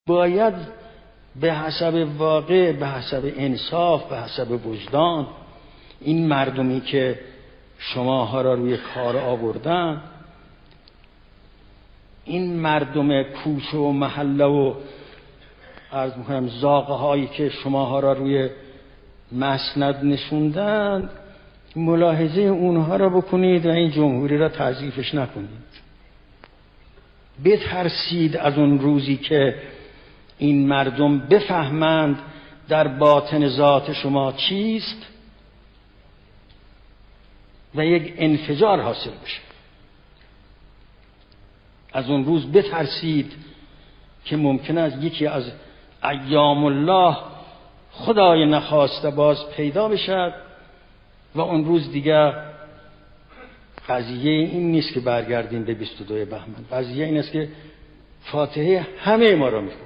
باید به حسب واقع، به حسب انصاف، به حسب وجدان این مردمی که شماها را روی کار آوردن، این مردم کوچه و محله و عرض می‌کنم زاغه هایی که شماها را روی مسند نشوندن، ملاحظه اونها را بکنید و این جمهوری را تضعیفش نکنید. بترسید از اون روزی که این مردم بفهمند در باطن ذات شما چیست و یک انفجار حاصل بشه. از اون روز بترسید که ممکن است یکی از ایام الله خدای نخواسته باز پیدا بشد و اون روز دیگر قضیه این نیست که برگردیم به 22 بهمن. قضیه این است که فاتحه همه ما را می‌خونه.